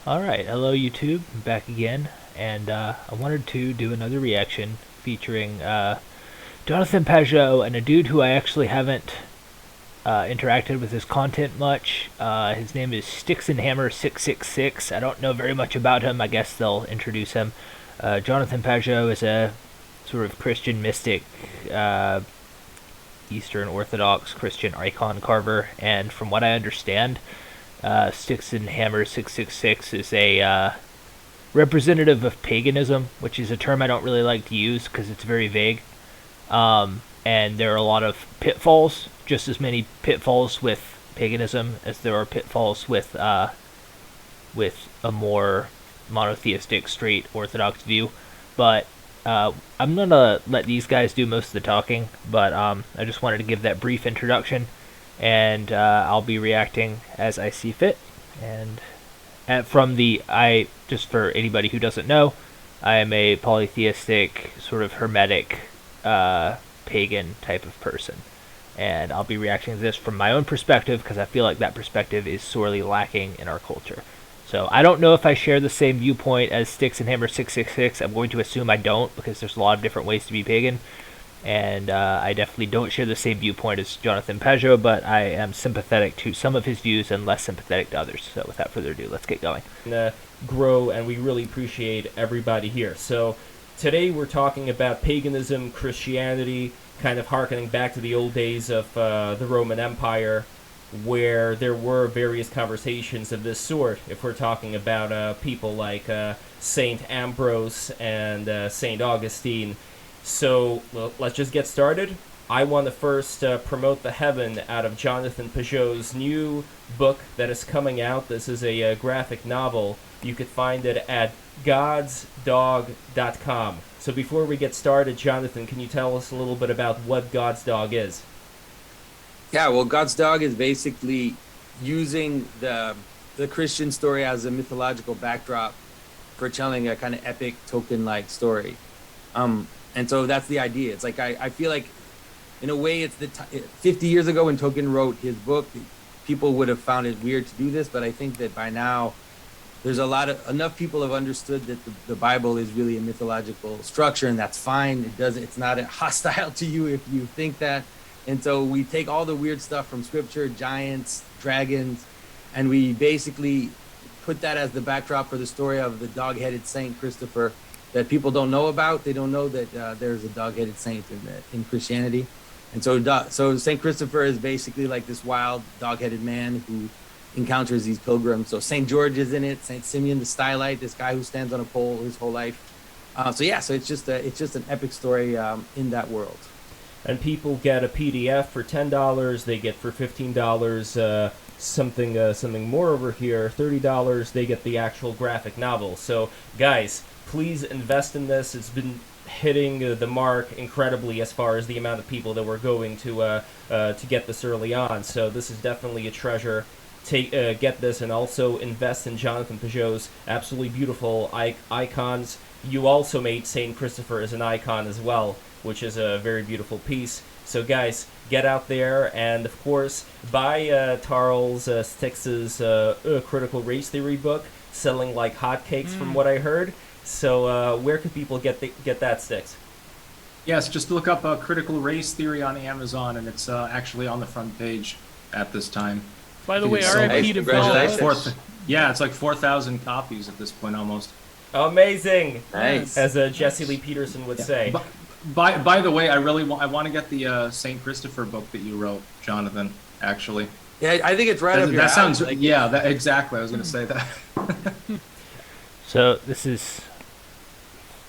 Alright, hello YouTube, I'm back again, and I wanted to do another reaction featuring Johnathan Pageau and a dude who I actually haven't interacted with his content much. His name is Styxenhammer666. I don't know very much about him, I guess they'll introduce him. Johnathan Pageau is a sort of Christian mystic, Eastern Orthodox Christian icon carver, and from what I understand, Styxenhammer666 is a representative of paganism, which is a term I don't really like to use because it's very vague. And there are a lot of pitfalls, just as many pitfalls with paganism as there are pitfalls with a more monotheistic, straight Orthodox view. But I'm gonna let these guys do most of the talking. But I just wanted to give that brief introduction, and I'll be reacting as I see fit. And just for anybody who doesn't know, I am a polytheistic, sort of hermetic, pagan type of person, and I'll be reacting to this from my own perspective because I feel like that perspective is sorely lacking in our culture. So I don't know if I share the same viewpoint as Styxenhammer666. I'm going to assume I don't because there's a lot of different ways to be pagan. And I definitely don't share the same viewpoint as Johnathan Pageau, but I am sympathetic to some of his views and less sympathetic to others. So without further ado, let's get going. Grow, and we really appreciate everybody here. So today we're talking about paganism, Christianity, kind of harkening back to the old days of the Roman Empire, where there were various conversations of this sort. If we're talking about people like Saint Ambrose and Saint Augustine. So let's just get started. I want to first promote the heaven out of Johnathan Pageau's new book that is coming out. This is a graphic novel. You could find it at godsdog.com. So before we get started, Johnathan, can you tell us a little bit about what God's Dog is? Yeah, well, God's Dog is basically using the Christian story as a mythological backdrop for telling a kind of epic Tolkien-like story. And so that's the idea. It's like I feel like, in a way, it's 50 years ago when Tolkien wrote his book, people would have found it weird to do this, but I think that by now there's enough people have understood that the Bible is really a mythological structure, and that's fine. It's not hostile to you if you think that. And so we take all the weird stuff from scripture, giants, dragons, and we basically put that as the backdrop for the story of the dog-headed Saint Christopher that people don't know about. They don't know that there's a dog-headed saint in Christianity. And so Saint Christopher is basically like this wild dog-headed man who encounters these pilgrims. So Saint George is in it, Saint Simeon the Stylite, this guy who stands on a pole his whole life. So it's just an epic story in that world. And people get a PDF for $10. They get for $15 something more over here, $30. They get the actual graphic novel. So guys, please invest in this. It's been hitting the mark incredibly as far as the amount of people that were going to get this early on. So this is definitely a treasure. Get this, and also invest in Johnathan Pageau's absolutely beautiful icons. You also made Saint Christopher as an icon as well, which is a very beautiful piece. So guys, get out there, and of course buy Charles Styx's Critical Race Theory book, selling like hotcakes from what I heard. So where can people get that, Styx? Yes, just look up Critical Race Theory on Amazon, and it's actually on the front page at this time. By the way, R.I.P. to Bill. Yeah, it's like 4,000 copies at this point almost. Amazing! Nice. As Jesse Lee Peterson would say. By the way, I want to get the Saint Christopher book that you wrote, Johnathan. Actually. Yeah, I think it's right up your That sounds alley. exactly. I was going to say that. So this is...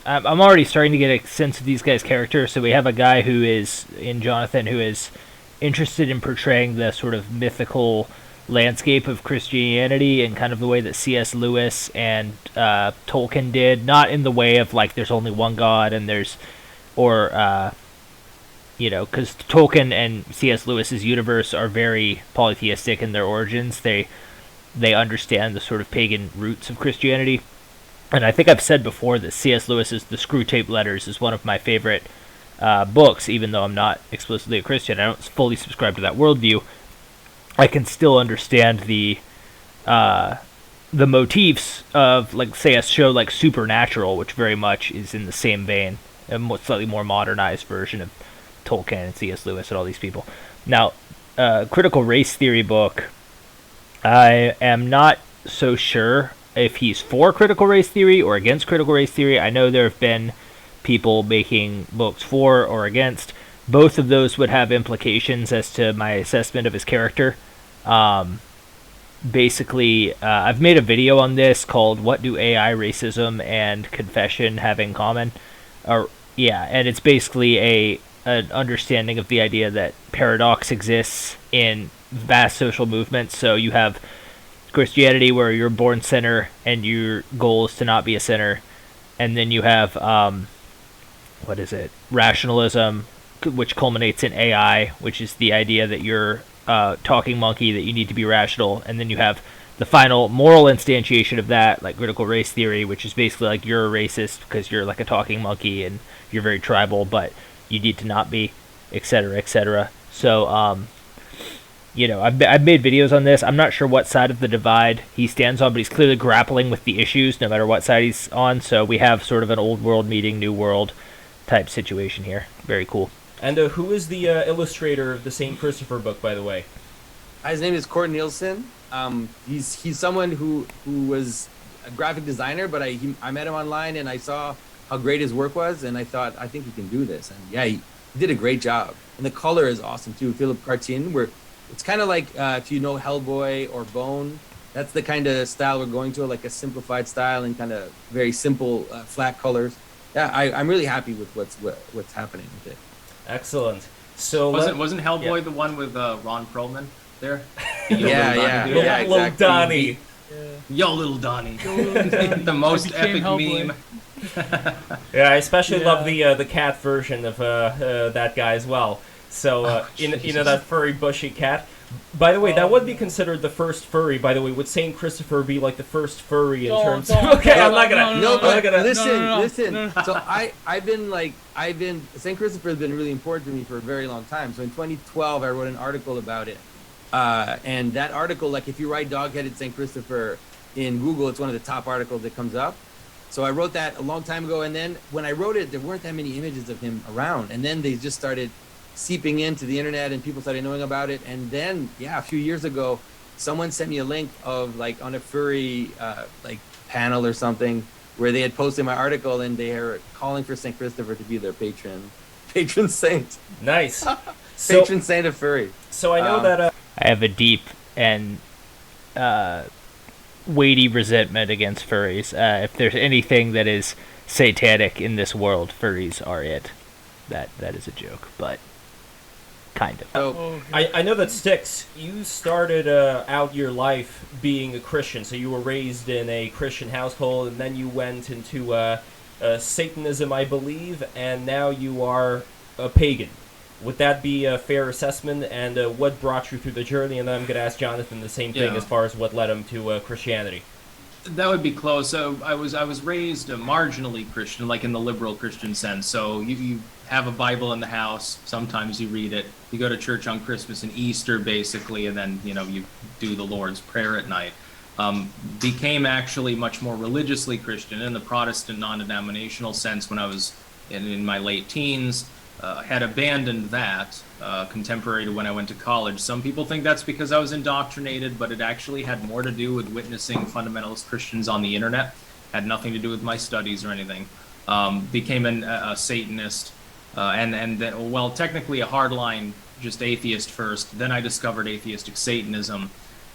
I'm already starting to get a sense of these guys' characters. So we have a guy who is, in Johnathan, who is interested in portraying the sort of mythical landscape of Christianity in kind of the way that C.S. Lewis and Tolkien did. Not in the way of, like, there's only one God and there's... Or, because Tolkien and C.S. Lewis's universe are very polytheistic in their origins. They understand the sort of pagan roots of Christianity. And I think I've said before that C.S. Lewis's The Screwtape Letters is one of my favorite books, even though I'm not explicitly a Christian. I don't fully subscribe to that worldview. I can still understand the the motifs of, like, say, a show like Supernatural, which very much is in the same vein, a slightly more modernized version of Tolkien and C.S. Lewis and all these people. Now, critical race theory book, I am not so sure if he's for critical race theory or against critical race theory. I know there have been people making books for or against. Both of those would have implications as to my assessment of his character. Basically, I've made a video on this called "What Do AI, Racism, and Confession Have in Common?" And it's basically an understanding of the idea that paradox exists in vast social movements. So you have Christianity, where you're born sinner and your goal is to not be a sinner, and then you have rationalism, which culminates in AI, which is the idea that you're talking monkey, that you need to be rational, and then you have the final moral instantiation of that, like critical race theory, which is basically like you're a racist because you're like a talking monkey and you're very tribal, but you need to not be, etc., etc. So, I've made videos on this. I'm not sure what side of the divide he stands on, but he's clearly grappling with the issues no matter what side he's on. So we have sort of an old world meeting new world type situation here. Very cool. And who is the illustrator of the St. Christopher book, by the way? His name is Court Nielsen. He's someone who was a graphic designer, but I met him online and I saw how great his work was, and I thought, I think he can do this. And yeah, he did a great job. And the color is awesome too. Philip Cartin, where it's kind of like if you know Hellboy or Bone, that's the kind of style we're going to, like a simplified style and kind of very simple flat colors. Yeah, I'm really happy with what's happening with it. Excellent. So wasn't Hellboy the one with Ron Perlman there? Yeah, exactly. Little Donnie. Yo, little Donnie. The most epic Hellboy. meme. Yeah, I especially love the cat version of that guy as well. So that furry bushy cat. By the way, that would be considered the first furry. By the way, would Saint Christopher be like the first furry in terms of? Okay, I'm not gonna. Listen. So I've been Saint Christopher has been really important to me for a very long time. So in 2012, I wrote an article about it, and that article, like if you write dog-headed Saint Christopher in Google, it's one of the top articles that comes up. So I wrote that a long time ago, and then when I wrote it, there weren't that many images of him around, and then they just started seeping into the internet and people started knowing about it. And then a few years ago someone sent me a link of like on a furry like panel or something where they had posted my article and they are calling for St. Christopher to be their patron saint. Nice. Patron saint of furry. So I know that I have a deep and weighty resentment against furries. If there's anything that is satanic in this world, furries are it. That is a joke, but kind of. So, I know that Styx, you started out your life being a Christian, so you were raised in a Christian household, and then you went into Satanism, I believe, and now you are a pagan. Would that be a fair assessment? And what brought you through the journey? And then I'm going to ask Johnathan the same thing as far as what led him to Christianity. That would be close. So I was raised marginally Christian, like in the liberal Christian sense. So you have a Bible in the house. Sometimes you read it. You go to church on Christmas and Easter, basically, and then you do the Lord's Prayer at night. Became actually much more religiously Christian in the Protestant non-denominational sense when I was in my late teens. Had abandoned that contemporary to when I went to college. Some people think that's because I was indoctrinated, but it actually had more to do with witnessing fundamentalist Christians on the internet. Had nothing to do with my studies or anything. Became a Satanist, and technically a hardline, just atheist first. Then I discovered atheistic Satanism.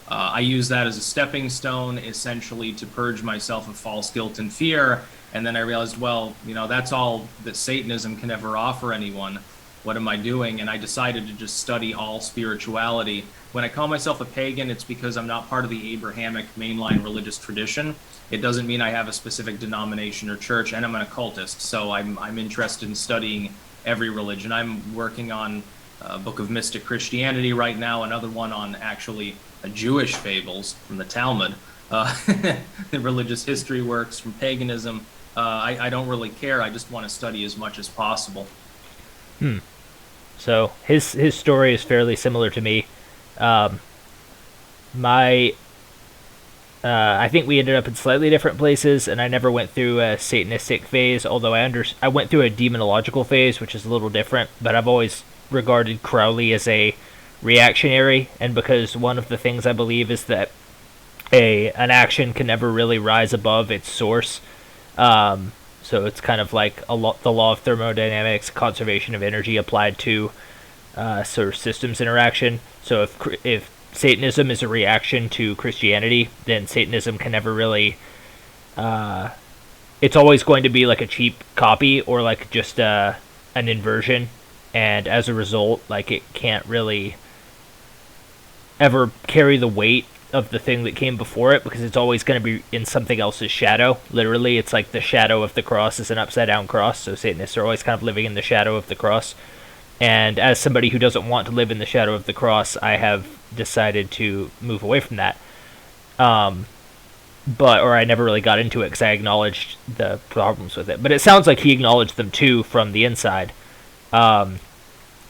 I used that as a stepping stone, essentially, to purge myself of false guilt and fear. And then I realized, that's all that Satanism can ever offer anyone. What am I doing? And I decided to just study all spirituality. When I call myself a pagan, it's because I'm not part of the Abrahamic mainline religious tradition. It doesn't mean I have a specific denomination or church, and I'm an occultist. So I'm interested in studying every religion. I'm working on a book of mystic Christianity right now, another one on actually Jewish fables from the Talmud, the religious history works from paganism. I don't really care. I just want to study as much as possible. So his story is fairly similar to me. My I think we ended up in slightly different places, and I never went through a Satanistic phase, although I went through a demonological phase, which is a little different, but I've always regarded Crowley as a reactionary, and because one of the things I believe is that an action can never really rise above its source. So it's kind of like the law of thermodynamics, conservation of energy applied to sort of systems interaction. So if Satanism is a reaction to Christianity, then Satanism can never really... it's always going to be like a cheap copy or like just an inversion, and as a result, like it can't really ever carry the weight of the thing that came before it, because it's always going to be in something else's shadow. Literally, it's like the shadow of the cross is an upside down cross, so Satanists are always kind of living in the shadow of the cross. And as somebody who doesn't want to live in the shadow of the cross, I have decided to move away from that. Or I never really got into it because I acknowledged the problems with it. But it sounds like he acknowledged them too from the inside.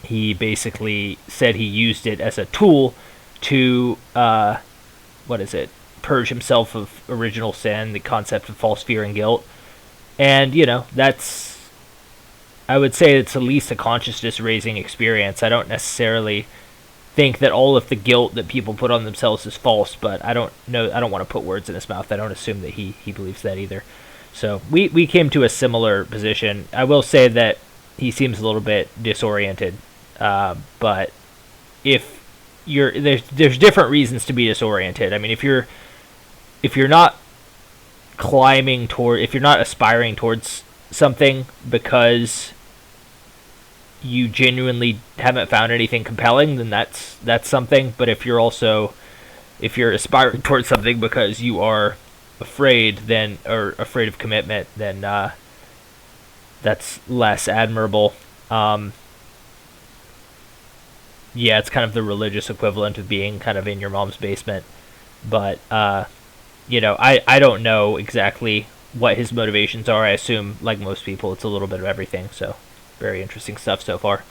He basically said he used it as a tool to, purge himself of original sin, the concept of false fear and guilt. And, I would say it's at least a consciousness-raising experience. I don't necessarily think that all of the guilt that people put on themselves is false, but I don't want to put words in his mouth. I don't assume that he believes that either. So we came to a similar position. I will say that he seems a little bit disoriented, but if there's different reasons to be disoriented. I mean, if you're not if you're not aspiring towards something because you genuinely haven't found anything compelling, then that's something. But if you're aspiring towards something because you are afraid of commitment, then that's less admirable. Yeah, it's kind of the religious equivalent of being kind of in your mom's basement. But I don't know exactly what his motivations are. I assume, like most people, it's a little bit of everything. So very interesting stuff so far.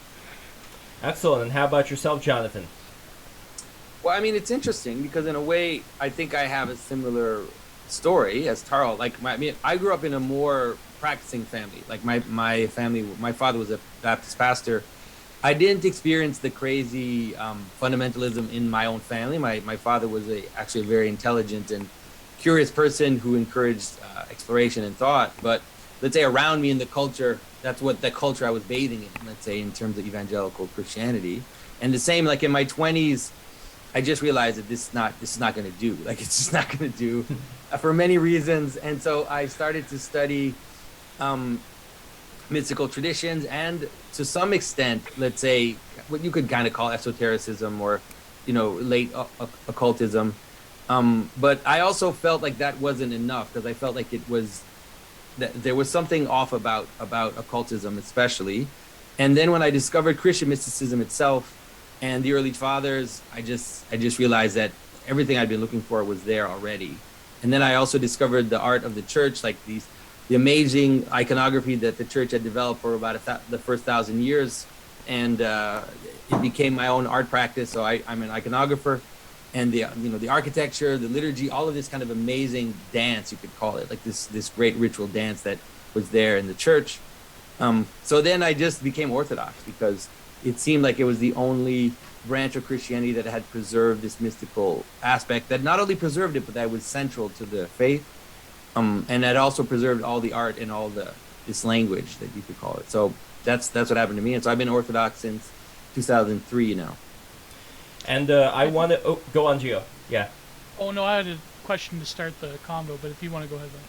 Excellent. And how about yourself, Johnathan? Well, I mean, it's interesting because in a way, I think I have a similar story as Taro. Like, I grew up in a more practicing family. Like my family, my father was a Baptist pastor. I didn't experience the crazy fundamentalism in my own family. My father was actually a very intelligent and curious person who encouraged exploration and thought. But let's say around me in the culture, that's what the culture I was bathing in, let's say, in terms of evangelical Christianity. And the same, like in my 20s, I just realized that this is not going to do. Like, it's just not going to do for many reasons. And so I started to study mystical traditions and, to some extent, let's say, what you could kind of call esotericism or, late occultism. But I also felt like that wasn't enough, because I felt like there was something off about occultism, especially. And then when I discovered Christian mysticism itself and the early fathers, I just realized that everything I'd been looking for was there already. And then I also discovered the art of the church, like the amazing iconography that the church had developed for about the first 1,000 years. And it became my own art practice. So I'm an iconographer. And the architecture, the liturgy, all of this kind of amazing dance, you could call it, like this great ritual dance that was there in the church. So then I just became Orthodox, because it seemed like it was the only branch of Christianity that had preserved this mystical aspect, that not only preserved it, but that was central to the faith, and that also preserved all the art and all this language, that you could call it. So that's what happened to me. And so I've been Orthodox since 2003 now. And I want to... Oh, go on, Gio. Yeah. Oh, no, I had a question to start the combo, but if you want to go ahead, then.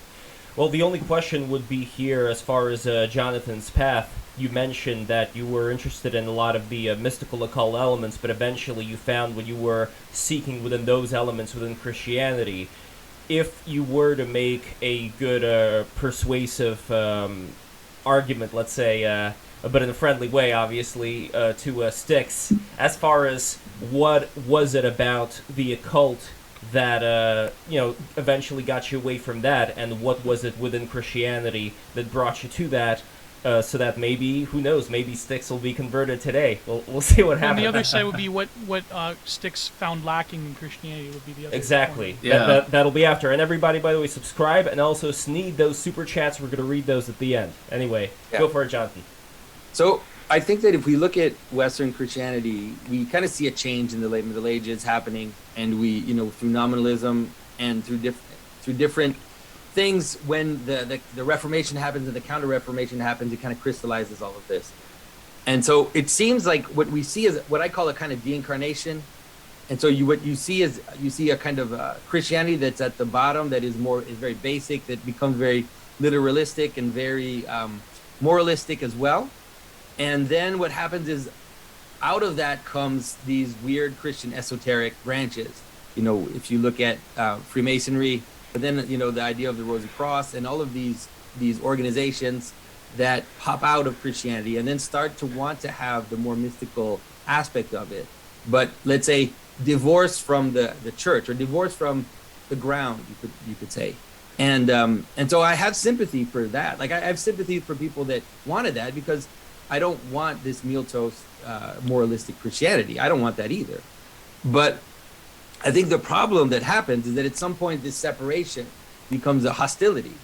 Well, the only question would be here as far as Jonathan's path. You mentioned that you were interested in a lot of the mystical occult elements, but eventually you found what you were seeking within those elements within Christianity. If you were to make a good persuasive argument, let's say, but in a friendly way, obviously, to Styx, as far as what was it about the occult that eventually got you away from that, and what was it within Christianity that brought you to that? so that maybe, who knows, maybe Styx will be converted today. We'll see what And happens. the other side would be what Styx found lacking in Christianity would be the other Exactly. point. Yeah. That'll be after. And everybody, by the way, subscribe and also need those super chats. We're going to read those at the end. Anyway, Yeah. go for it, Jonathan. So I think that if we look at Western Christianity, we kind of see a change in the late Middle Ages happening, and we, you know, through nominalism and through different things, when the Reformation happens and the Counter-Reformation happens, it kind of crystallizes all of this. And so it seems like what we see is what I call a kind of de-incarnation. And so what you see is a kind of Christianity that's at the bottom, that is very basic, that becomes very literalistic and very moralistic as well. And then what happens is, out of that comes these weird Christian esoteric branches. You know, if you look at Freemasonry, but then, you know, the idea of the Rosy Cross and all of these organizations that pop out of Christianity and then start to want to have the more mystical aspect of it, but let's say divorced from the church, or divorced from the ground, you could say. And so I have sympathy for that. Like, I have sympathy for people that wanted that, because I don't want this milquetoast moralistic Christianity. I don't want that either. But I think the problem that happens is that at some point this separation becomes a hostility.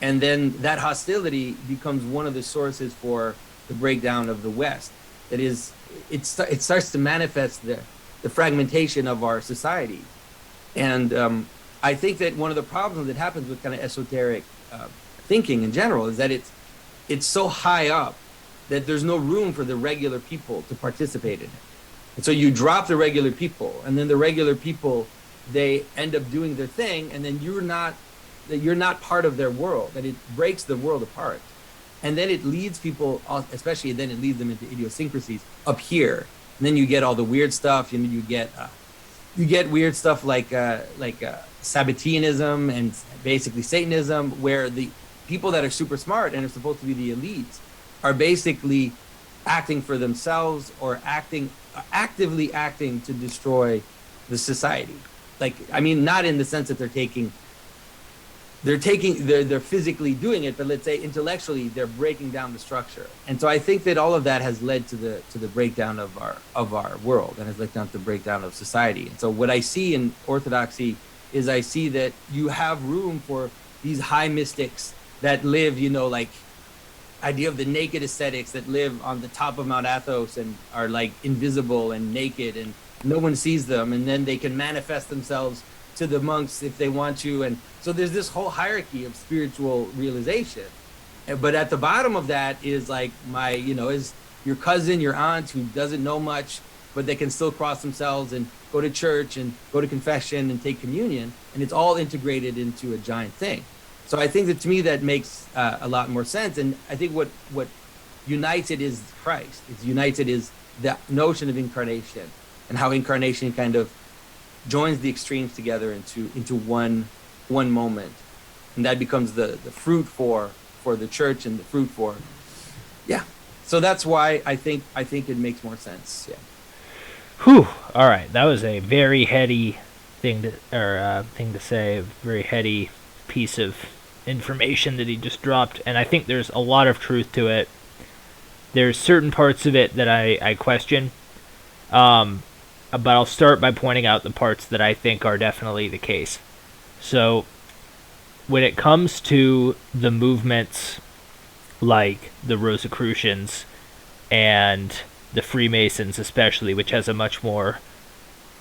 And then that hostility becomes one of the sources for the breakdown of the West. That is, it starts to manifest the fragmentation of our society. And I think that one of the problems that happens with kind of esoteric thinking in general is that it's so high up that there's no room for the regular people to participate in it. And so you drop the regular people, and then the regular people, they end up doing their thing, and then you're not part of their world, and it breaks the world apart. And then it leads people, especially then it leads them into idiosyncrasies up here. And then you get all the weird stuff. You know, you get weird stuff like Sabbateanism and basically Satanism, where the people that are super smart and are supposed to be the elites are basically acting for themselves, or actively acting to destroy the society. Like, I mean, not in the sense that they're physically doing it, but let's say intellectually they're breaking down the structure. And so I think that all of that has led to the breakdown of our world, and has led down to the breakdown of society. And so what I see in Orthodoxy is, I see that you have room for these high mystics that live, you know, like idea of the naked ascetics that live on the top of Mount Athos and are like invisible and naked, and no one sees them, and then they can manifest themselves to the monks if they want to. And so there's this whole hierarchy of spiritual realization. But at the bottom of that is like is your cousin, your aunt, who doesn't know much, but they can still cross themselves and go to church and go to confession and take communion, and it's all integrated into a giant thing. So I think that, to me, that makes a lot more sense. And I think what unites it is Christ. It unites it is the notion of incarnation, and how incarnation kind of joins the extremes together into one moment, and that becomes the fruit for the church, and the fruit for So that's why I think it makes more sense. Yeah. Whew. All right, that was a very heady thing to say. A very heady piece of information that he just dropped, and I think there's a lot of truth to it. There's certain parts of it that I question, but I'll start by pointing out the parts that I think are definitely the case. So when it comes to the movements like the Rosicrucians and the Freemasons especially, which has a much more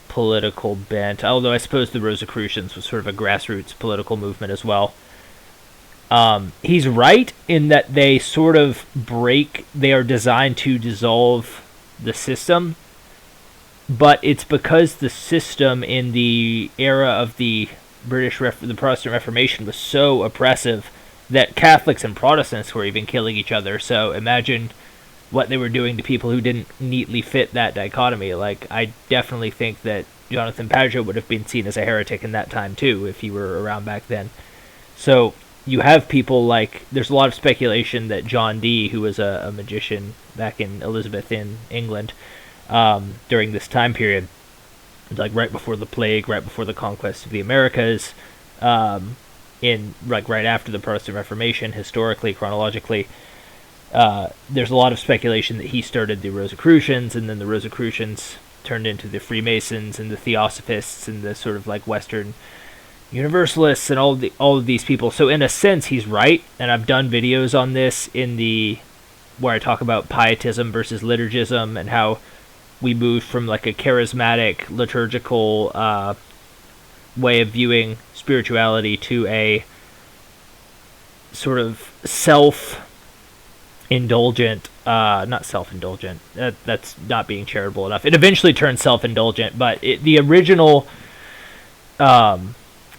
political bent, although I suppose the Rosicrucians was sort of a grassroots political movement as well. He's right in that they sort of they are designed to dissolve the system, but it's because the system in the era of the the Protestant Reformation was so oppressive that Catholics and Protestants were even killing each other. So imagine what they were doing to people who didn't neatly fit that dichotomy. Like, I definitely think that Johnathan Pageau would have been seen as a heretic in that time too, if he were around back then. So you have people like, there's a lot of speculation that John Dee, who was a magician back in Elizabethan England during this time period, like right before the plague, right before the conquest of the Americas, in like right after the Protestant Reformation, historically, chronologically, there's a lot of speculation that he started the Rosicrucians, and then the Rosicrucians turned into the Freemasons and the Theosophists and the sort of like Western Universalists and all of these people. So in a sense, he's right, and I've done videos on this where I talk about pietism versus liturgism and how we moved from like a charismatic liturgical way of viewing spirituality to a sort of self-indulgent, not self-indulgent, that's not being charitable enough. It eventually turned self-indulgent, but the original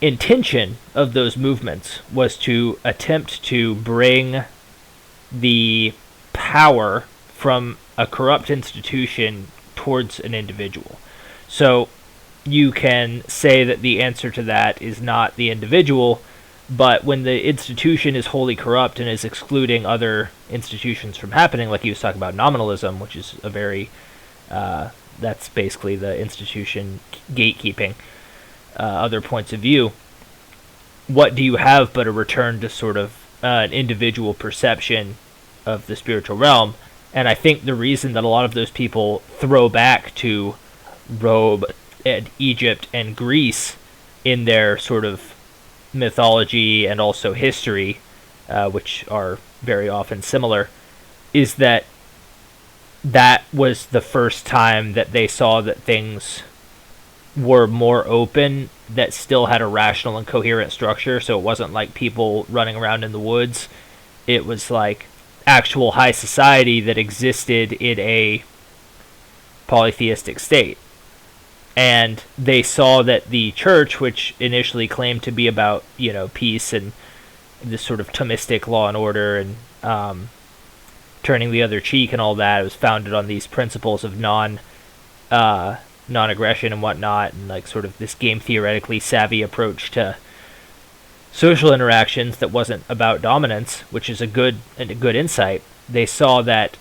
intention of those movements was to attempt to bring the power from a corrupt institution towards an individual. So you can say that the answer to that is not the individual, but when the institution is wholly corrupt and is excluding other institutions from happening, like he was talking about nominalism, which is a very, that's basically the institution gatekeeping other points of view, what do you have but a return to sort of an individual perception of the spiritual realm? And I think the reason that a lot of those people throw back to Rome and Egypt and Greece in their sort of mythology and also history, which are very often similar, is that was the first time that they saw that things were more open, that still had a rational and coherent structure. So it wasn't like people running around in the woods. It was like actual high society that existed in a polytheistic state. And they saw that the church, which initially claimed to be about, peace and this sort of Thomistic law and order and turning the other cheek and all that, it was founded on these principles of non-aggression and whatnot, and like sort of this game theoretically savvy approach to social interactions that wasn't about dominance, which is a good insight. They saw that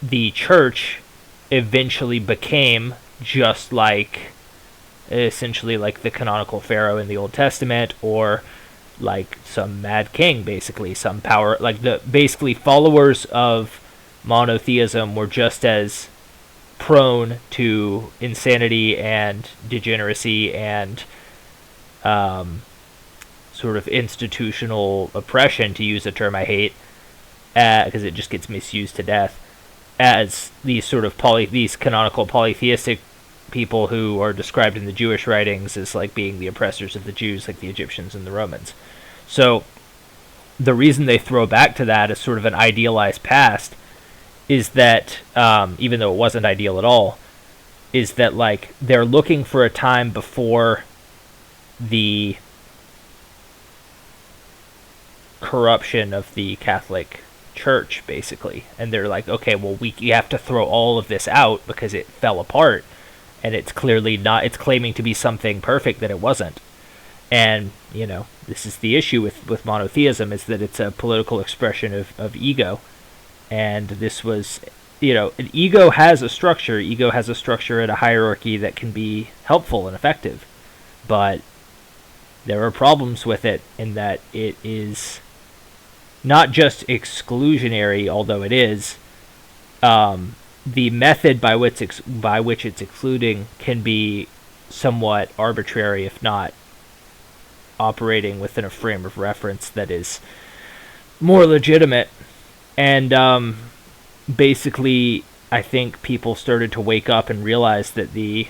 the church eventually became just like, essentially like the canonical pharaoh in the Old Testament, or like some mad king, basically some power, like the basically followers of monotheism were just as prone to insanity and degeneracy and sort of institutional oppression, to use a term I hate, because it just gets misused to death, as these sort of these canonical polytheistic people who are described in the Jewish writings as like being the oppressors of the Jews, like the Egyptians and the Romans. So the reason they throw back to that as sort of an idealized past is that, even though it wasn't ideal at all, is that like they're looking for a time before the corruption of the Catholic Church, basically, and they're like, okay, well, we have to throw all of this out because it fell apart, and it's clearly not, it's claiming to be something perfect that it wasn't. And this is the issue with monotheism, is that it's a political expression of ego. And this was, an ego has a structure. Ego has a structure and a hierarchy that can be helpful and effective. But there are problems with it in that it is not just exclusionary, although it is. The method by which it's excluding can be somewhat arbitrary, if not operating within a frame of reference that is more legitimate. And basically, I think people started to wake up and realize that the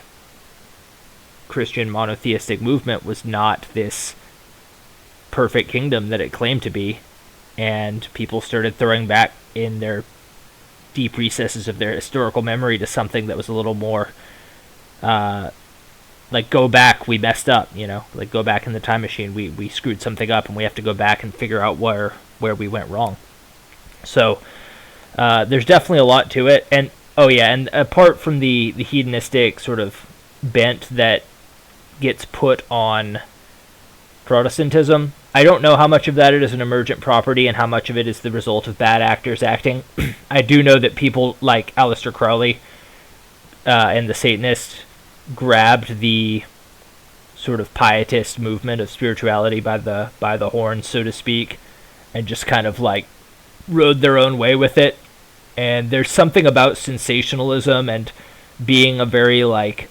Christian monotheistic movement was not this perfect kingdom that it claimed to be, and people started throwing back in their deep recesses of their historical memory to something that was a little more like, go back, we messed up, like go back in the time machine, we screwed something up and we have to go back and figure out where we went wrong. So there's definitely a lot to it. And and apart from the hedonistic sort of bent that gets put on Protestantism, I don't know how much of that is an emergent property and how much of it is the result of bad actors acting. I do know that people like Aleister Crowley and the Satanists grabbed the sort of pietist movement of spirituality by the horns, so to speak, and just kind of like rode their own way with it. And there's something about sensationalism and being a very like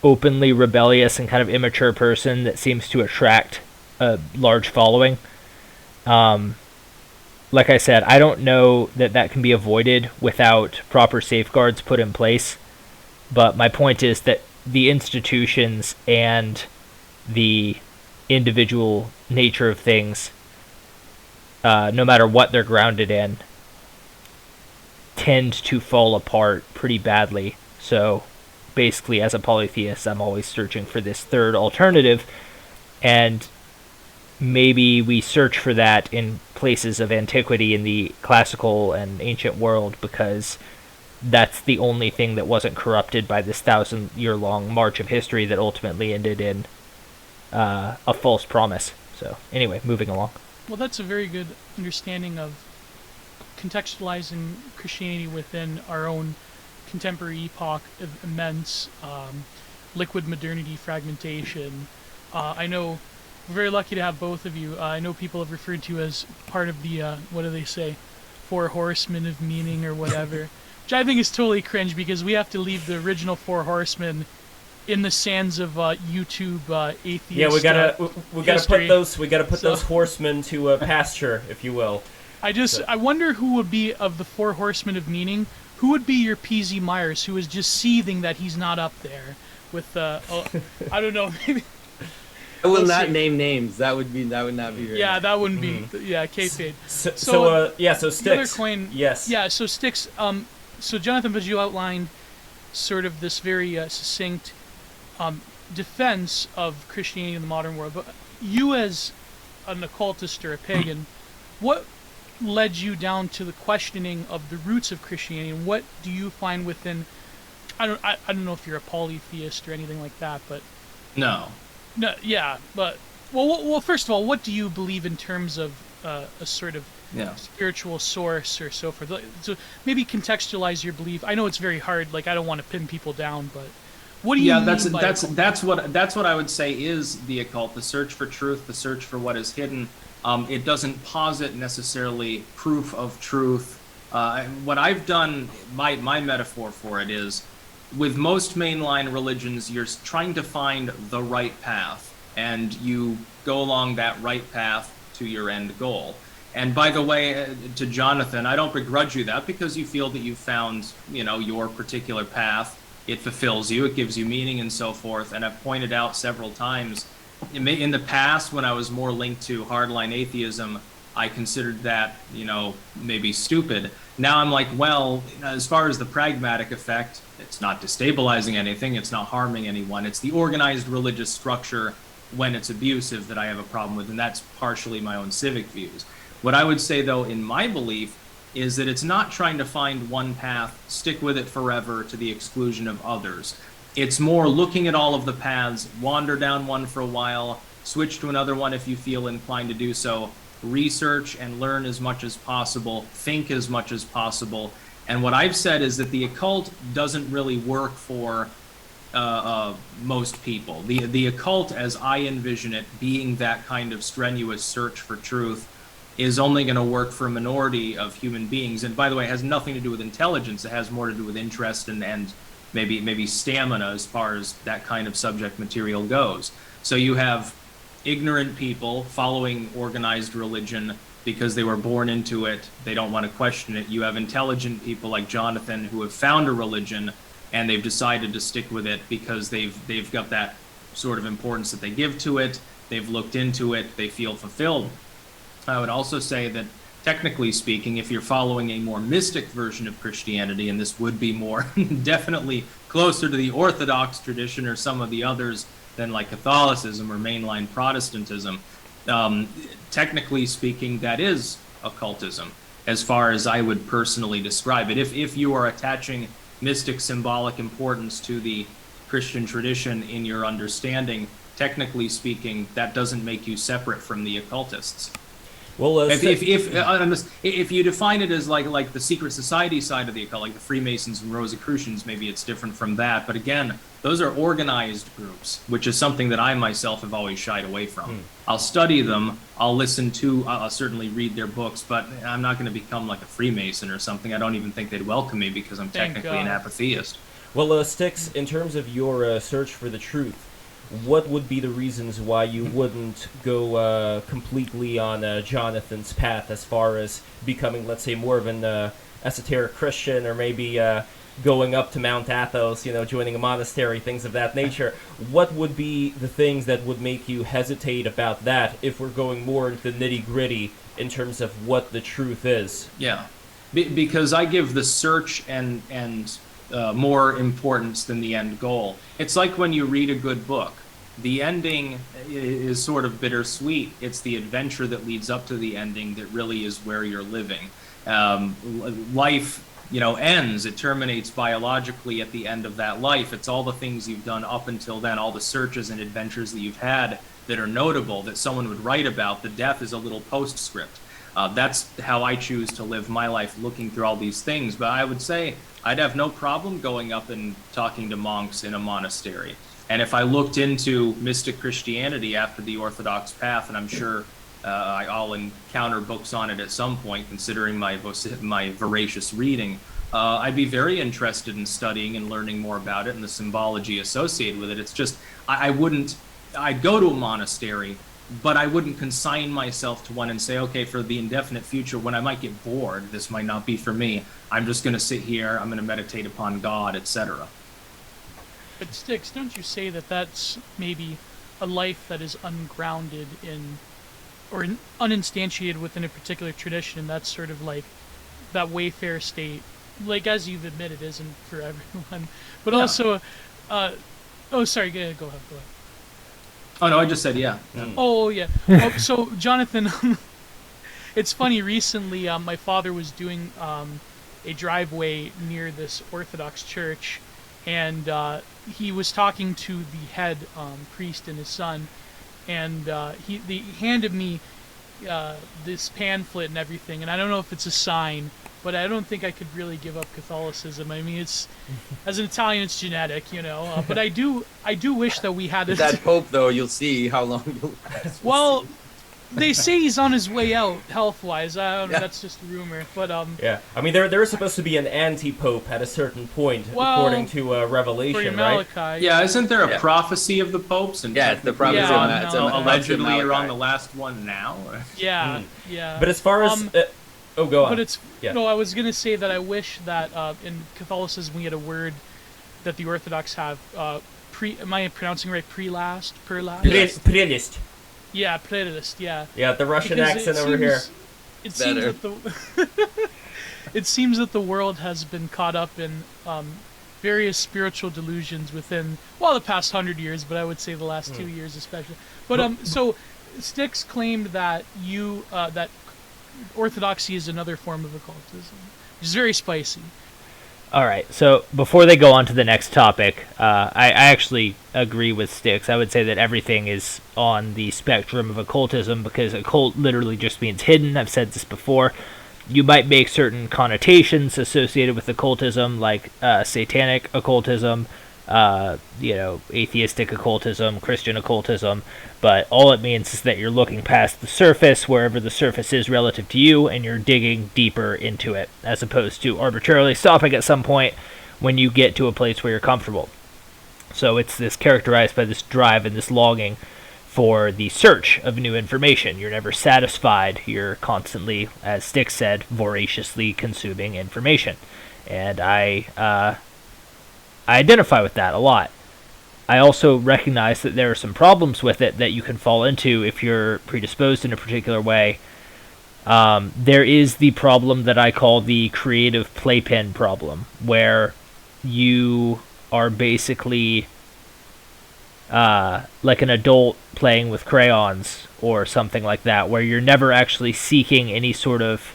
openly rebellious and kind of immature person that seems to attract a large following. Like I said, I don't know that that can be avoided without proper safeguards put in place. But my point is that the institutions and the individual nature of things, no matter what they're grounded in, tend to fall apart pretty badly. So basically, as a polytheist, I'm always searching for this third alternative, and maybe we search for that in places of antiquity in the classical and ancient world because that's the only thing that wasn't corrupted by this 1,000-year-long march of history that ultimately ended in a false promise. So anyway, moving along. Well, that's a very good understanding of contextualizing Christianity within our own contemporary epoch of immense liquid modernity fragmentation. I know we're very lucky to have both of you. I know people have referred to you as part of the, what do they say, Four Horsemen of Meaning or whatever, which I think is totally cringe because we have to leave the original Four Horsemen in the sands of YouTube atheist. Yeah, we gotta history. put those horsemen to pasture, if you will. I wonder who would be of the Four Horsemen of Meaning. Who would be your PZ Myers, who is just seething that he's not up there with I don't know, maybe. I will not name names. That would not be very Yeah, nice. that wouldn't be. Yeah, kayfabe. So Styx. The other coin. Yes. Yeah, so Styx. So Johnathan Pageau outlined sort of this very succinct defense of Christianity in the modern world. But you, as an occultist or a pagan, what led you down to the questioning of the roots of Christianity, and what do you find within? I don't know if you're a polytheist or anything like that, but No. no, yeah, but well, first of all, what do you believe in terms of a sort of spiritual source or so forth? So maybe contextualize your belief. I know it's very hard. Like I don't want to pin people down, but what do you mean by that's what I would say is the occult, the search for truth, the search for what is hidden. It doesn't posit necessarily proof of truth. What I've done, my metaphor for it is, with most mainline religions, you're trying to find the right path, and you go along that right path to your end goal. And by the way, to Johnathan, I don't begrudge you that because you feel that you've found, your particular path. It fulfills you, it gives you meaning and so forth. And I've pointed out several times, in the past, when I was more linked to hardline atheism, I considered that, maybe stupid. Now I'm like, well, as far as the pragmatic effect, it's not destabilizing anything, it's not harming anyone. It's the organized religious structure when it's abusive that I have a problem with, and that's partially my own civic views. What I would say, though, in my belief, is that it's not trying to find one path, stick with it forever to the exclusion of others. It's more looking at all of the paths, wander down one for a while, switch to another one if you feel inclined to do so, research and learn as much as possible, think as much as possible. And what I've said is that the occult doesn't really work for most people. The occult, as I envision it, being that kind of strenuous search for truth, is only going to work for a minority of human beings. And by the way, it has nothing to do with intelligence. It has more to do with interest and maybe stamina as far as that kind of subject material goes. So you have ignorant people following organized religion because they were born into it. They don't want to question it. You have intelligent people like Johnathan who have found a religion and they've decided to stick with it because they've got that sort of importance that they give to it. They've looked into it. They feel fulfilled. I would also say that, technically speaking, if you're following a more mystic version of Christianity, and this would be more definitely closer to the Orthodox tradition or some of the others than like Catholicism or mainline Protestantism, technically speaking, that is occultism, as far as I would personally describe it. If you are attaching mystic symbolic importance to the Christian tradition in your understanding, technically speaking, that doesn't make you separate from the occultists. Well, if you define it as like the secret society side of the occult, like the Freemasons and Rosicrucians, maybe it's different from that. But again, Those are organized groups, which is something that I myself have always shied away from. I'll study them, I'll certainly read their books, but I'm not going to become like a Freemason or something. I don't even think they'd welcome me because I'm Thank technically an God. apatheist. Well, Styx, in terms of your search for the truth, what would be the reasons why you wouldn't go completely on Jonathan's path as far as becoming, let's say, more of an esoteric Christian, or maybe going up to Mount Athos, joining a monastery, things of that nature? What would be the things that would make you hesitate about that if we're going more into the nitty-gritty in terms of what the truth is? Yeah, because I give the search and more importance than the end goal. It's like when you read a good book. The ending is sort of bittersweet. It's the adventure that leads up to the ending that really is where you're living. Life, ends. It terminates biologically at the end of that life. It's all the things you've done up until then, all the searches and adventures that you've had that are notable, that someone would write about. The death is a little postscript. That's how I choose to live my life, looking through all these things. But I would say I'd have no problem going up and talking to monks in a monastery. And if I looked into mystic Christianity after the Orthodox path, and I'm sure I'll encounter books on it at some point, considering my voracious reading, I'd be very interested in studying and learning more about it and the symbology associated with it. It's just, I'd go to a monastery, but I wouldn't consign myself to one and say, okay, for the indefinite future, when I might get bored, this might not be for me. I'm just going to sit here, I'm going to meditate upon God, etc. But Styx, don't you say that that's maybe a life that is ungrounded in, or uninstantiated within a particular tradition, and that's sort of like that wayfarer state, like as you've admitted, isn't for everyone. But also, oh, sorry, go ahead. Oh, no, I just said yeah. Oh, yeah. So, Johnathan, it's funny, recently my father was doing a driveway near this Orthodox church, and he was talking to the head priest and his son, and he handed me this pamphlet and everything, and I don't know if it's a sign, but I don't think I could really give up Catholicism. I mean, it's, as an Italian, it's genetic, but I do wish that we had that Pope, though, you'll see how long you'll last. Well, they say he's on his way out health-wise. I don't know, that's just a rumor. But yeah, I mean there is supposed to be an anti-pope at a certain point, according to Revelation, right? Malachi, Yeah, isn't there a prophecy of the popes? And Yeah, it's the prophecy Yeah, of that. It's no. allegedly you're on Malachi. the last one now? yeah. But as far as go on. But it's Yeah. no. I was gonna say that I wish that in Catholicism we had a word that the Orthodox have. Am I pronouncing right? Prelast. Prelist. Yeah, prelist. Yeah. Yeah, the Russian Because accent over here. It seems that it seems that the world has been caught up in various spiritual delusions within the past 100 years, but I would say the last 2 years especially. But so Styx claimed that that Orthodoxy is another form of occultism, which is very spicy. All right, so before they go on to the next topic, I actually agree with Styx. I would say that everything is on the spectrum of occultism, because occult literally just means hidden. I've said this before. You might make certain connotations associated with occultism, like satanic occultism, atheistic occultism, Christian occultism, but all it means is that you're looking past the surface, wherever the surface is relative to you, and you're digging deeper into it, as opposed to arbitrarily stopping at some point when you get to a place where you're comfortable. So it's this characterized by this drive and this longing for the search of new information. You're never satisfied. You're constantly, as Styx said, voraciously consuming information. And I identify with that a lot. I also recognize that there are some problems with it that you can fall into if you're predisposed in a particular way. There is the problem that I call the creative playpen problem, where you are basically like an adult playing with crayons or something like that, where you're never actually seeking any sort of,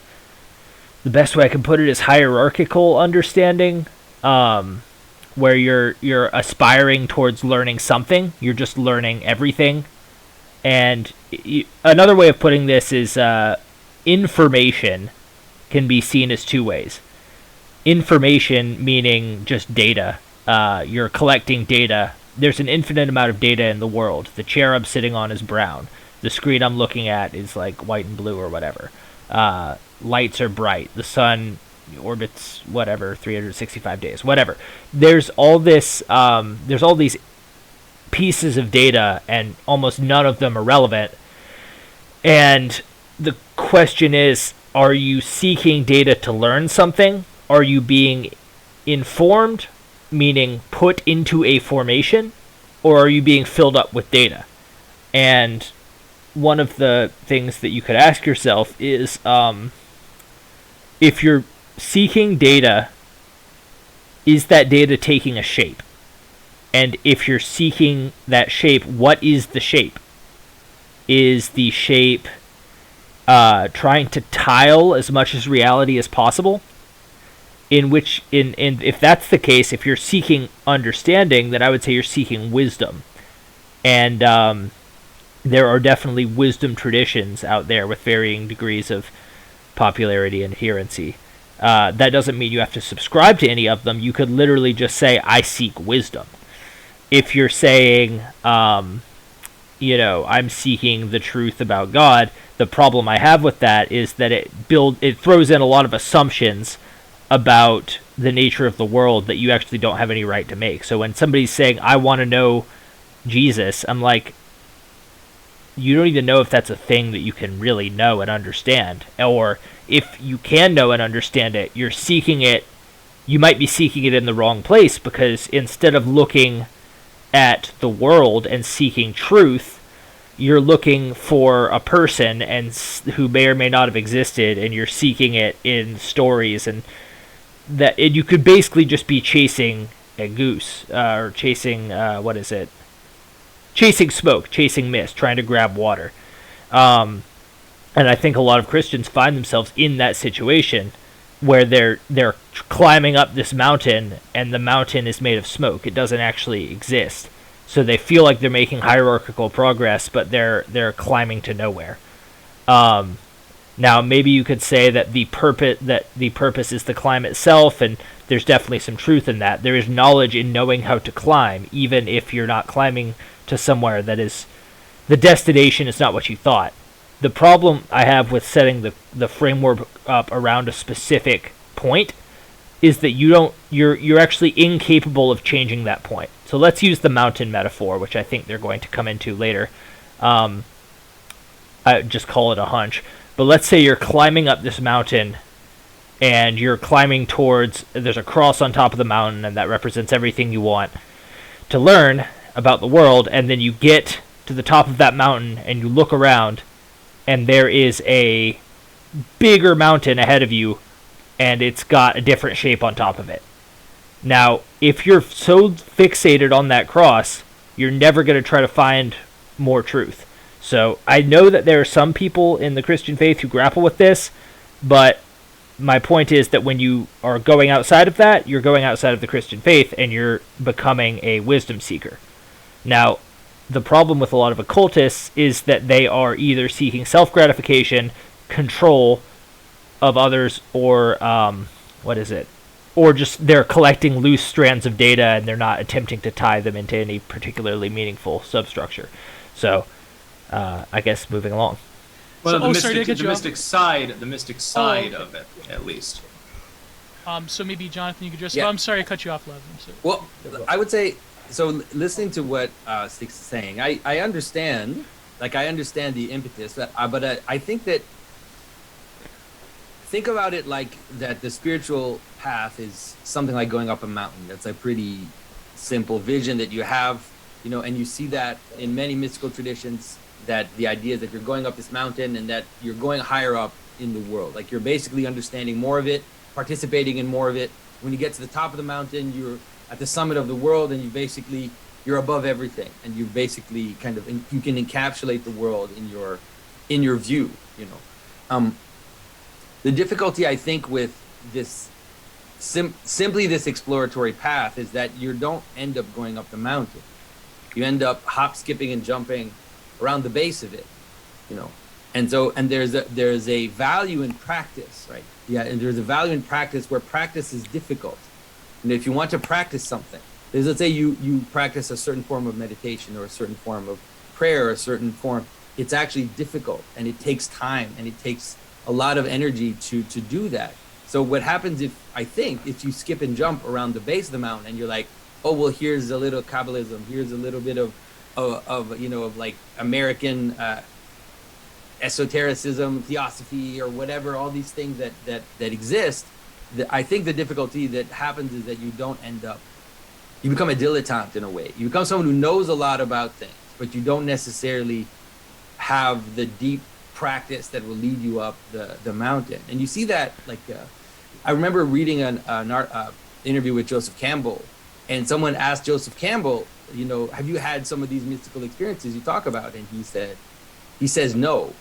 the best way I can put it is hierarchical understanding, where you're aspiring towards learning something. You're just learning everything. And another way of putting this is information can be seen as two ways. Information meaning just data, you're collecting data. There's an infinite amount of data in the world. The chair I'm sitting on is brown. The screen I'm looking at is like white and blue or whatever. Lights are bright. The sun orbits whatever 365 days, whatever. There's all this. There's all these pieces of data, and almost none of them are relevant. And the question is, are you seeking data to learn something? Are you being informed, meaning put into a formation, or are you being filled up with data? And one of the things that you could ask yourself is, if you're seeking data, is that data taking a shape? And if you're seeking that shape, what is the shape? Is the shape trying to tile as much as reality as possible? If that's the case, if you're seeking understanding, then I would say you're seeking wisdom. And there are definitely wisdom traditions out there with varying degrees of popularity and adherency. That doesn't mean you have to subscribe to any of them. You could literally just say, I seek wisdom. If you're saying, I'm seeking the truth about God, the problem I have with that is that it throws in a lot of assumptions about the nature of the world that you actually don't have any right to make. So when somebody's saying, I want to know Jesus, I'm like, you don't even know if that's a thing that you can really know and understand. Or if you can know and understand it, you're seeking it, you might be seeking it in the wrong place, because instead of looking at the world and seeking truth, you're looking for a person who may or may not have existed, and you're seeking it in stories, and you could basically just be chasing a goose, or chasing chasing smoke, chasing mist, trying to grab water. And I think a lot of Christians find themselves in that situation where they're climbing up this mountain, and the mountain is made of smoke. It doesn't actually exist. So they feel like they're making hierarchical progress, but they're climbing to nowhere. Now, maybe you could say that the purpose is the climb itself, and there's definitely some truth in that. There is knowledge in knowing how to climb, even if you're not climbing to somewhere that is the destination is not what you thought. The problem I have with setting the framework up around a specific point is that you're actually incapable of changing that point. So let's use the mountain metaphor, which I think they're going to come into later. I just call it a hunch. But let's say you're climbing up this mountain, and you're climbing there's a cross on top of the mountain, and that represents everything you want to learn about the world, and then you get to the top of that mountain, and you look around, and there is a bigger mountain ahead of you, and it's got a different shape on top of it. Now, if you're so fixated on that cross, you're never going to try to find more truth. So I know that there are some people in the Christian faith who grapple with this, but my point is that when you are going outside of that, you're going outside of the Christian faith, and you're becoming a wisdom seeker. Now, the problem with a lot of occultists is that they are either seeking self-gratification, control of others, or or just they're collecting loose strands of data, and they're not attempting to tie them into any particularly meaningful substructure. So, I guess moving along. Well, So- the mystic side of it, at least. So maybe Jonathan, you could just. Yeah. Oh, I'm sorry, I cut you off, Lev. Well, I would say, so listening to what Styx is saying, I understand, the impetus, but I think that, think about it like that the spiritual path is something like going up a mountain. That's a pretty simple vision that you have, and you see that in many mystical traditions, that the idea is that you're going up this mountain and that you're going higher up in the world. Like, you're basically understanding more of it, participating in more of it. When you get to the top of the mountain, you're at the summit of the world, and you're above everything, and you basically you can encapsulate the world in your view. The difficulty, I think, with this simply this exploratory path is that you don't end up going up the mountain. You end up hop, skipping, and jumping around the base of it, and there's a value in practice, right? Yeah, and there's a value in practice where practice is difficult. And if you want to practice something, is, let's say you practice a certain form of meditation or a certain form of prayer, or a certain form, it's actually difficult and it takes time and it takes a lot of energy to do that. So what happens if you skip and jump around the base of the mountain and you're like, oh, well, here's a little Kabbalism, here's a little bit of like American esotericism, theosophy, or whatever, all these things that exist. I think the difficulty that happens is that you don't end up, you become a dilettante in a way. You become someone who knows a lot about things, but you don't necessarily have the deep practice that will lead you up the mountain. And you see that, like, I remember reading an interview with Joseph Campbell, and someone asked Joseph Campbell, have you had some of these mystical experiences you talk about? And he says no.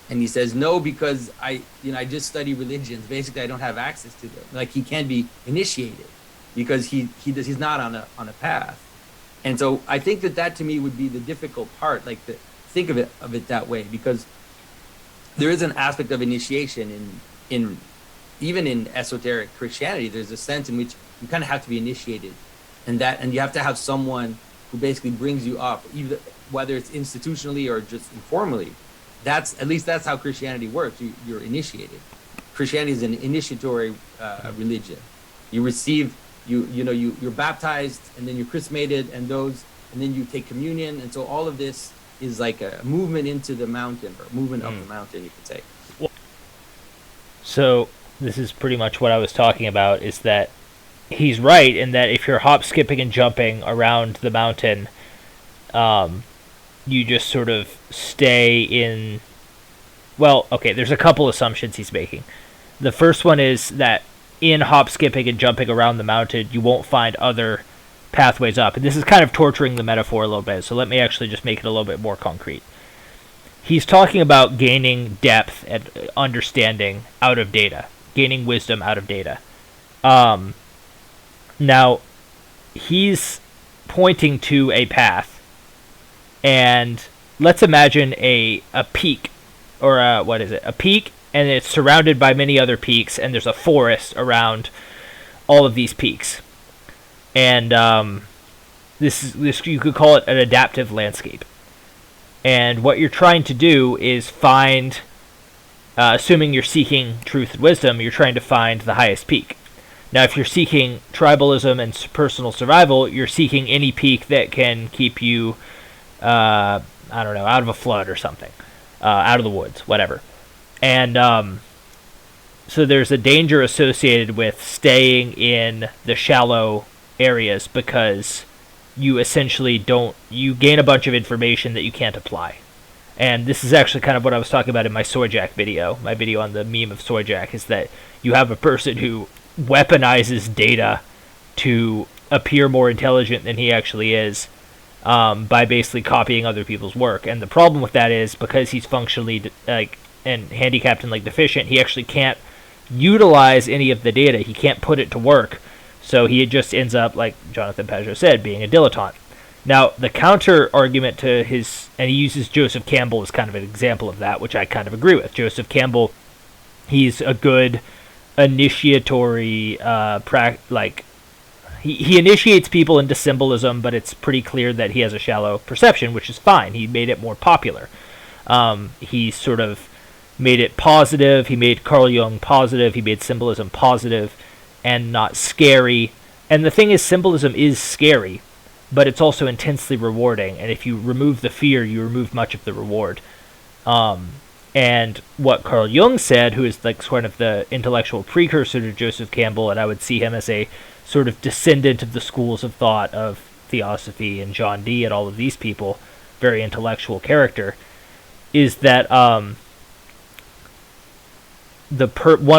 And he says no because I just study religions. Basically, I don't have access to them. Like, he can't be initiated because he's not on a path. And so I think that to me would be the difficult part, like, to think of it that way, because there is an aspect of initiation in even in esoteric Christianity. There's a sense in which you kind of have to be initiated, and you have to have someone who basically brings you up, either whether it's institutionally or just informally. That's how Christianity works. You're initiated. Christianity is an initiatory religion. You receive, you're baptized, and then you're chrismated, and then you take communion, and so all of this is like a movement into the mountain, or a movement up the mountain, you could say. So this is pretty much what I was talking about, is that he's right in that if you're hop, skipping, and jumping around the mountain, you just sort of stay in... Well, okay, there's a couple assumptions he's making. The first one is that in hop, skipping, and jumping around the mountain, you won't find other pathways up. And this is kind of torturing the metaphor a little bit, so let me actually just make it a little bit more concrete. He's talking about gaining depth and understanding out of data, gaining wisdom out of data. Now, he's pointing to a path, and let's imagine a peak, or a peak, and it's surrounded by many other peaks, and there's a forest around all of these peaks. And this you could call it an adaptive landscape. And what you're trying to do is find, assuming you're seeking truth and wisdom, you're trying to find the highest peak. Now, if you're seeking tribalism and personal survival, you're seeking any peak that can keep you, out of a flood or something, out of the woods, whatever. And so there's a danger associated with staying in the shallow areas, because you essentially you gain a bunch of information that you can't apply. And this is actually kind of what I was talking about in my Soyjack video. My video on the meme of Soyjack is that you have a person who weaponizes data to appear more intelligent than he actually is, by basically copying other people's work. And the problem with that is, because he's functionally and handicapped and deficient, he actually can't utilize any of the data. He can't put it to work. So he just ends up, like Johnathan Pageau said, being a dilettante. Now, the counter argument to his, and he uses Joseph Campbell as kind of an example of that, which I kind of agree with. Joseph Campbell, he's a good initiatory, he initiates people into symbolism, but it's pretty clear that he has a shallow perception, which is fine. He made it more popular. He sort of made it positive. He made Carl Jung positive. He made symbolism positive and not scary. And the thing is, symbolism is scary, but it's also intensely rewarding. And if you remove the fear, you remove much of the reward. And what Carl Jung said, who is sort of the intellectual precursor to Joseph Campbell, and I would see him as a sort of descendant of the schools of thought of Theosophy and John Dee and all of these people, very intellectual character, is that one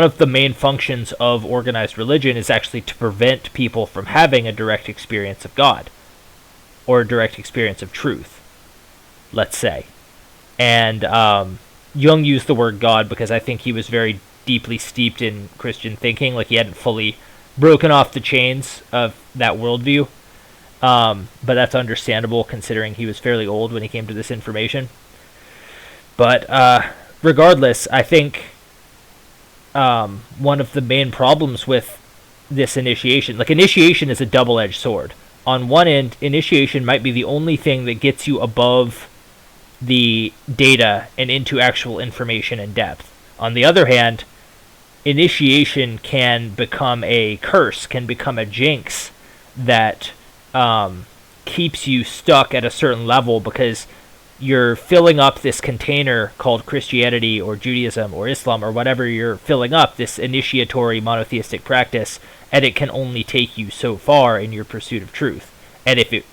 of the main functions of organized religion is actually to prevent people from having a direct experience of God, or a direct experience of truth, let's say. And Jung used the word God because I think he was very deeply steeped in Christian thinking, he hadn't fully broken off the chains of that worldview. But that's understandable considering he was fairly old when he came to this information. But regardless, I think one of the main problems with this initiation, initiation is a double-edged sword. on one end, initiation might be the only thing that gets you above the data and into actual information and depth. On the other hand, initiation can become a curse, can become a jinx that keeps you stuck at a certain level because you're filling up this container called Christianity or Judaism or Islam or whatever you're filling up, this initiatory monotheistic practice, and it can only take you so far in your pursuit of truth. And if it,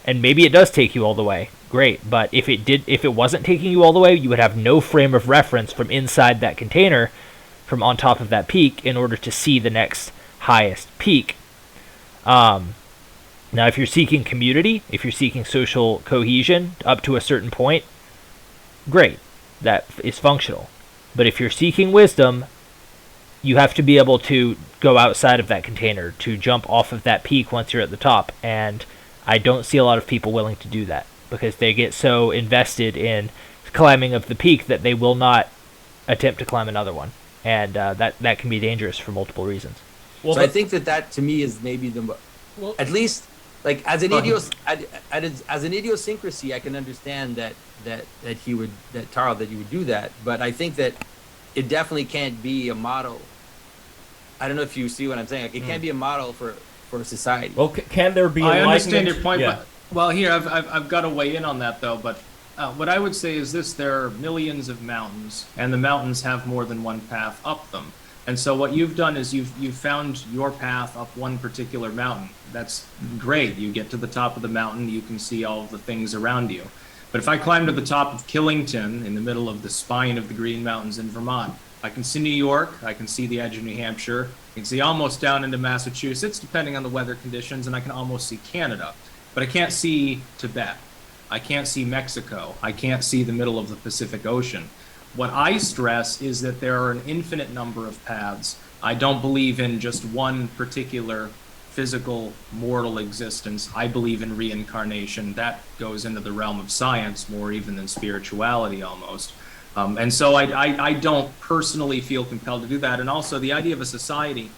and maybe it does take you all the way, great. But if it wasn't taking you all the way, you would have no frame of reference from inside that container, from on top of that peak, in order to see the next highest peak. Now, if you're seeking community, if you're seeking social cohesion up to a certain point, great. That is functional. But if you're seeking wisdom, you have to be able to go outside of that container, to jump off of that peak once you're at the top. And I don't see a lot of people willing to do that because they get so invested in climbing of the peak that they will not attempt to climb another one. And that can be dangerous for multiple reasons. Well, so I think that to me is maybe at least like as an idiosyncrasy, I can understand that you would do that, but I think that it definitely can't be a model. I don't know if you see what I'm saying. Like, it can't be a model for society. Well, can there be? I understand your point, but well, here I've got to weigh in on that though. But what I would say is this: there are millions of mountains, and the mountains have more than one path up them. And so what you've done is you've found your path up one particular mountain. That's great. You get to the top of the mountain, you can see all of the things around you. But if I climb to the top of Killington in the middle of the spine of the Green Mountains in Vermont, I can see New York, I can see the edge of New Hampshire, I can see almost down into Massachusetts, depending on the weather conditions, and I can almost see Canada. But I can't see Tibet. I can't see Mexico. I can't see the middle of the Pacific Ocean. What I stress is that there are an infinite number of paths. I don't believe in just one particular physical mortal existence. I believe in reincarnation. That goes into the realm of science more even than spirituality almost. And so I don't personally feel compelled to do that. And also the idea of a society,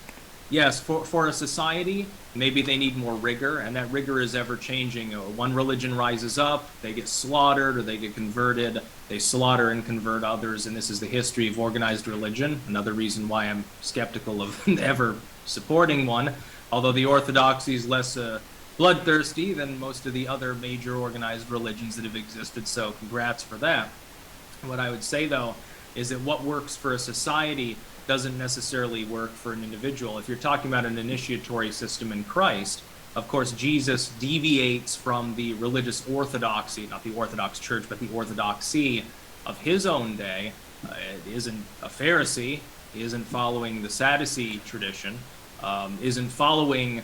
yes, for a society, maybe they need more rigor, and that rigor is ever changing. One religion rises up, they get slaughtered or they get converted, they slaughter and convert others, and this is the history of organized religion. Another reason why I'm skeptical of ever supporting one, although the Orthodoxy is less bloodthirsty than most of the other major organized religions that have existed, so congrats for that. What I would say, though, is that what works for a society doesn't necessarily work for an individual. If you're talking about an initiatory system in Christ, of course, Jesus deviates from the religious orthodoxy, not the Orthodox Church, but the orthodoxy of his own day. It isn't a Pharisee, he isn't following the Sadducee tradition, isn't following,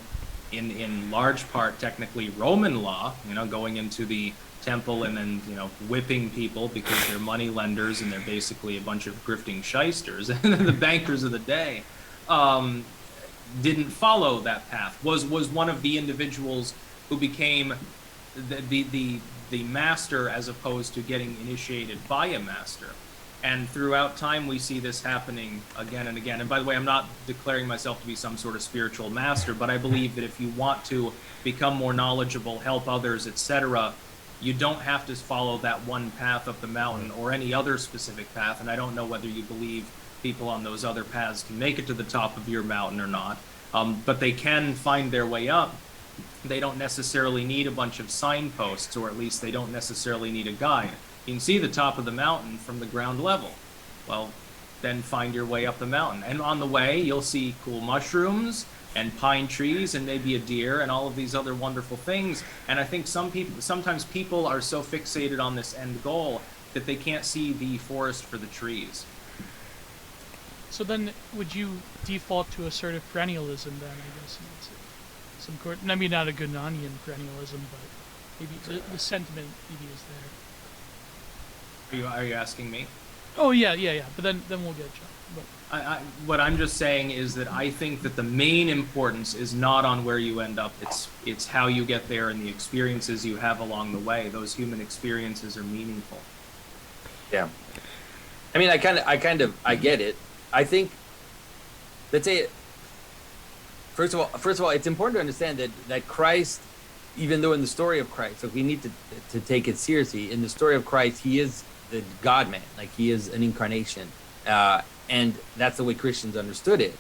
in large part, technically Roman law, going into the temple and then whipping people because they're money lenders and they're basically a bunch of grifting shysters. And then the bankers of the day didn't follow that path. Was one of the individuals who became the master as opposed to getting initiated by a master. And throughout time we see this happening again and again. And by the way, I'm not declaring myself to be some sort of spiritual master, but I believe that if you want to become more knowledgeable, help others, etc., you don't have to follow that one path up the mountain or any other specific path. And I don't know whether you believe people on those other paths can make it to the top of your mountain or not, but they can find their way up. They don't necessarily need a bunch of signposts, or at least they don't necessarily need a guide. You can see the top of the mountain from the ground level. Well, then find your way up the mountain. And on the way, you'll see cool mushrooms and pine trees and maybe a deer and all of these other wonderful things. And I think sometimes people are so fixated on this end goal that they can't see the forest for the trees. So then, would you default to assertive perennialism then, I guess? Maybe not a Gunanian perennialism, but maybe the sentiment maybe is there. Are you asking me? Oh, yeah. But then we'll get John. But what I'm just saying is that I think that the main importance is not on where you end up. It's how you get there and the experiences you have along the way. Those human experiences are meaningful. Yeah. I mean, I get it. I think, let's say, first of all, it's important to understand that Christ, even though in the story of Christ, so we need to take it seriously. In the story of Christ, he is the God man, like he is an incarnation, and that's the way Christians understood it.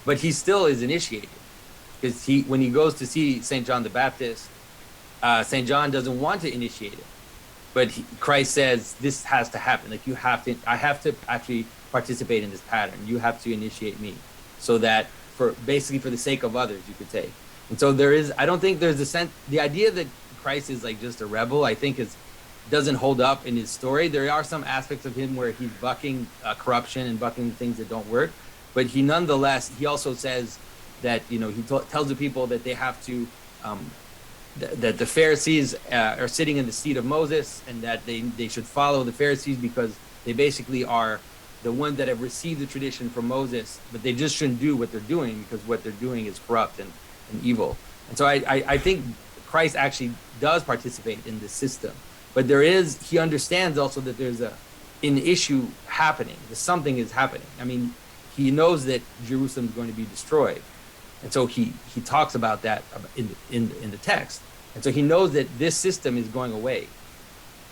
But he still is initiated, because when he goes to see Saint John the Baptist, Saint John doesn't want to initiate it, but Christ says this has to happen. Like I have to actually participate in this pattern. You have to initiate me, so that for the sake of others, you could say. And so I don't think there's the idea that Christ is like just a rebel, I think doesn't hold up in his story. There are some aspects of him where he's bucking corruption and bucking things that don't work, but he also says that, he tells the people that they have to, that the Pharisees are sitting in the seat of Moses, and that they should follow the Pharisees because they basically are the ones that have received the tradition from Moses, but they just shouldn't do what they're doing, because what they're doing is corrupt and evil. And so I think Christ actually does participate in this system, but he understands also that there's an issue happening, that something is happening. I mean, he knows that Jerusalem is going to be destroyed, and so he talks about that in the text. And so he knows that this system is going away.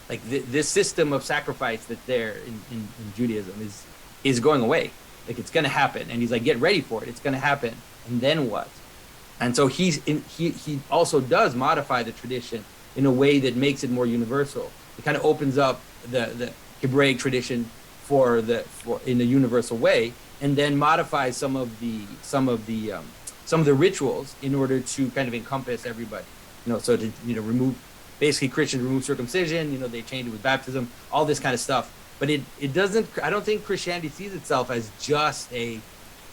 Like this system of sacrifice that's there in Judaism is going away. Like it's going to happen, and he's like, get ready for it. It's going to happen, and then what? And so he also does modify the tradition in a way that makes it more universal. It kind of opens up the Hebraic tradition in a universal way, and then modifies some of the rituals in order to kind of encompass everybody. So to remove, basically Christians remove circumcision. They change it with baptism, all this kind of stuff. But it doesn't. I don't think Christianity sees itself as just a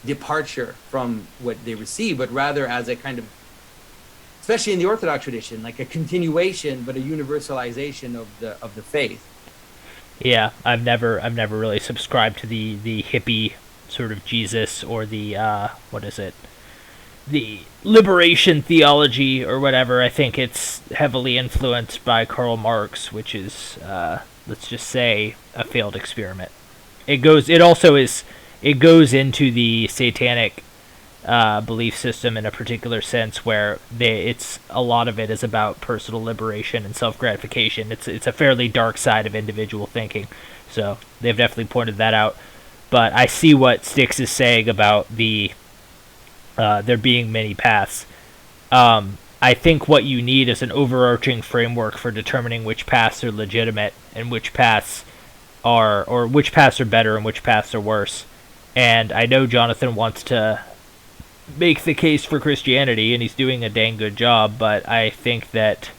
departure from what they receive, but rather as a kind of, especially in the Orthodox tradition, like a continuation, but a universalization of the faith. Yeah, I've never really subscribed to the hippie sort of Jesus, or the the liberation theology or whatever. I think it's heavily influenced by Karl Marx, which is let's just say a failed experiment. It goes into the satanic belief system in a particular sense, where a lot of it is about personal liberation and self-gratification. It's a fairly dark side of individual thinking, so they've definitely pointed that out. But I see what Styx is saying about there being many paths. I think what you need is an overarching framework for determining which paths are legitimate and which paths are better and which paths are worse. And I know Johnathan wants to make the case for Christianity, and he's doing a dang good job, but I think that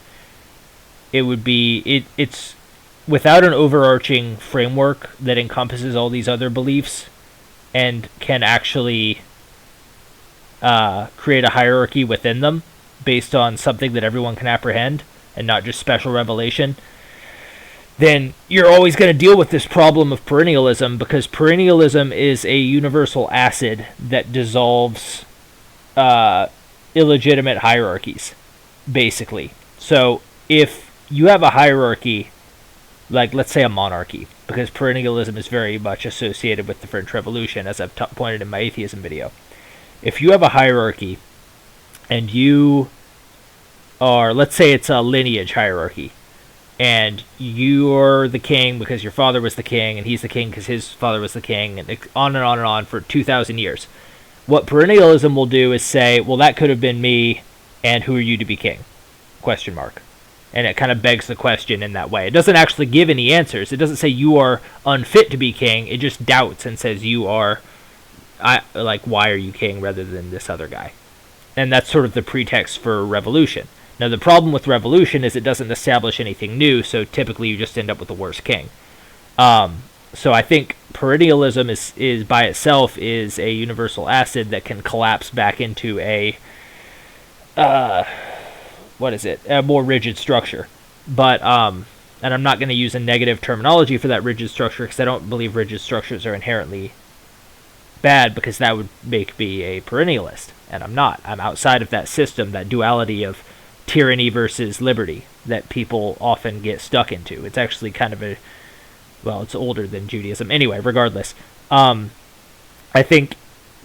it's without an overarching framework that encompasses all these other beliefs and can actually create a hierarchy within them based on something that everyone can apprehend and not just special revelation, then you're always going to deal with this problem of perennialism, because perennialism is a universal acid that dissolves illegitimate hierarchies, basically. So if you have a hierarchy, like let's say a monarchy, because perennialism is very much associated with the French Revolution, as I've pointed in my atheism video. If you have a hierarchy, and you are, let's say it's a lineage hierarchy, and you're the king because your father was the king, and he's the king because his father was the king, and on and on and on for 2,000 years. What perennialism will do is say, well, that could have been me, and who are you to be king? Question mark. And it kind of begs the question in that way. It doesn't actually give any answers. It doesn't say you are unfit to be king. It just doubts and says you are, why are you king rather than this other guy? And that's sort of the pretext for revolution. Now, the problem with revolution is it doesn't establish anything new, so typically you just end up with the worst king. So I think perennialism is by itself is a universal acid that can collapse back into a more rigid structure. But and I'm not going to use a negative terminology for that rigid structure, because I don't believe rigid structures are inherently bad, because that would make me a perennialist, and I'm not. I'm outside of that system, that duality of tyranny versus liberty that people often get stuck into. It's actually kind of it's older than Judaism. Anyway, regardless, I think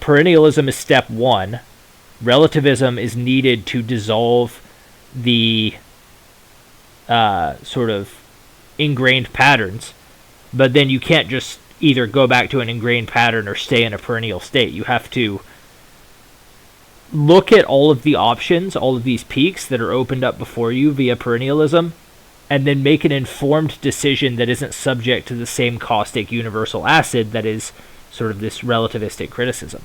perennialism is step one, relativism is needed to dissolve the sort of ingrained patterns, but then you can't just either go back to an ingrained pattern or stay in a perennial state. You have to look at all of the options, all of these peaks that are opened up before you via perennialism, and then make an informed decision that isn't subject to the same caustic universal acid that is sort of this relativistic criticism.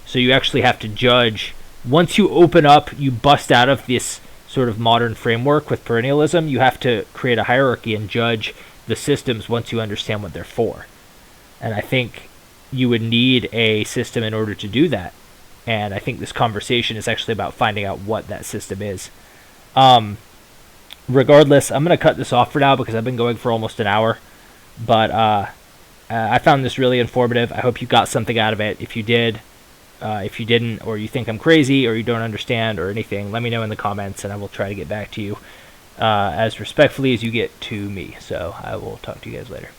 So you actually have to judge, once you open up, you bust out of this sort of modern framework with perennialism, you have to create a hierarchy and judge the systems once you understand what they're for. And I think you would need a system in order to do that. And I think this conversation is actually about finding out what that system is. Regardless, I'm going to cut this off for now because I've been going for almost an hour. But I found this really informative. I hope you got something out of it. If you did, if you didn't, or you think I'm crazy, or you don't understand, or anything, let me know in the comments, and I will try to get back to you as respectfully as you get to me. So I will talk to you guys later.